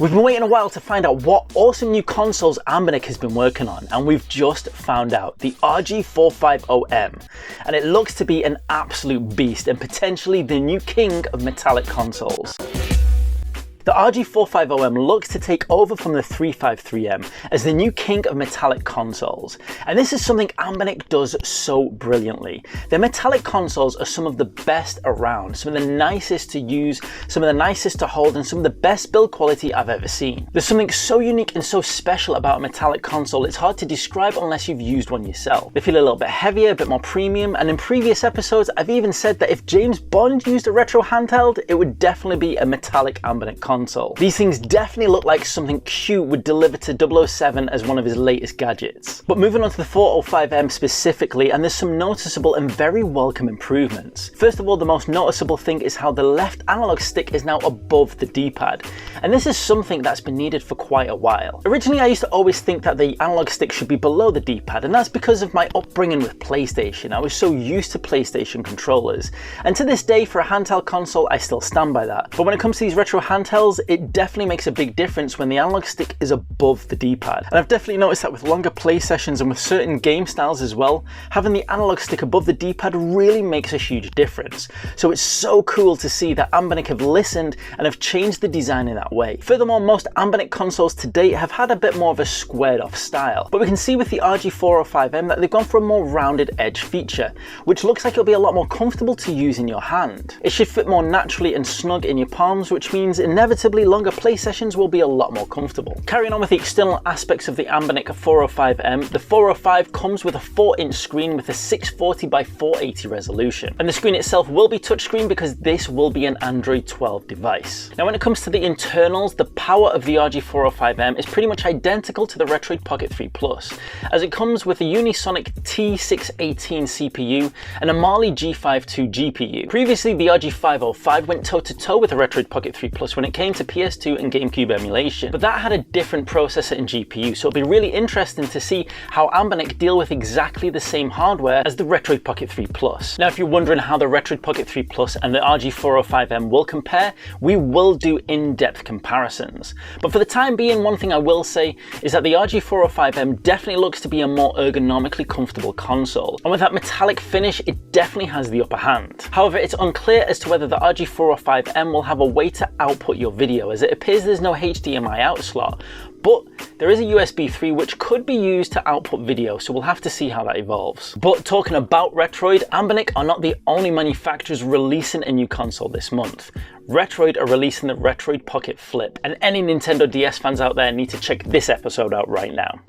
We've been waiting a while to find out what awesome new consoles Anbernic has been working on, and we've just found out the RG405M, and it looks to be an absolute beast and potentially the new king of metallic consoles. The RG405M looks to take over from the 353M as the new king of metallic consoles, and this is something Anbernic does so brilliantly. Their metallic consoles are some of the best around, some of the nicest to use, some of the nicest to hold, and some of the best build quality I've ever seen. There's something so unique and so special about a metallic console, it's hard to describe unless you've used one yourself. They feel a little bit heavier, a bit more premium, and in previous episodes I've even said that if James Bond used a retro handheld, it would definitely be a metallic Anbernic console. These things definitely look like something Q would deliver to 007 as one of his latest gadgets. But moving on to the 405M specifically, and there's some noticeable and very welcome improvements. First of all, the most noticeable thing is how the left analog stick is now above the D-pad, and this is something that's been needed for quite a while. Originally I used to always think that the analog stick should be below the D-pad, and that's because of my upbringing with PlayStation. I was so used to PlayStation controllers, and to this day for a handheld console I still stand by that. But when it comes to these retro handhelds, it definitely makes a big difference when the analog stick is above the D-pad. And I've definitely noticed that with longer play sessions and with certain game styles as well, having the analog stick above the D-pad really makes a huge difference. So it's so cool to see that Anbernic have listened and have changed the design in that way. Furthermore, most Anbernic consoles to date have had a bit more of a squared off style, but we can see with the RG405M that they've gone for a more rounded edge feature, which looks like it'll be a lot more comfortable to use in your hand. It should fit more naturally and snug in your palms, which means inevitably longer play sessions will be a lot more comfortable. Carrying on with the external aspects of the Anbernic 405M, the 405 comes with a 4-inch screen with a 640 by 480 resolution. And the screen itself will be touchscreen because this will be an Android 12 device. Now when it comes to the internals, the power of the RG405M is pretty much identical to the Retroid Pocket 3 Plus, as it comes with a Unisonic T618 CPU and a Mali G52 GPU. Previously the RG505 went toe-to-toe with the Retroid Pocket 3 Plus when it came to PS2 and GameCube emulation, but that had a different processor and GPU, so it'll be really interesting to see how Anbernic deal with exactly the same hardware as the Retroid Pocket 3 Plus. Now if you're wondering how the Retroid Pocket 3 Plus and the RG405M will compare, we will do in-depth comparisons. But for the time being, one thing I will say is that the RG405M definitely looks to be a more ergonomically comfortable console, and with that metallic finish it definitely has the upper hand. However, it's unclear as to whether the RG405M will have a way to output your video, as it appears there's no HDMI out slot, but there is a USB 3 which could be used to output video, so we'll have to see how that evolves. But talking about Retroid, Anbernic are not the only manufacturers releasing a new console this month. Retroid are releasing the Retroid Pocket Flip, and any Nintendo DS fans out there need to check this episode out right now.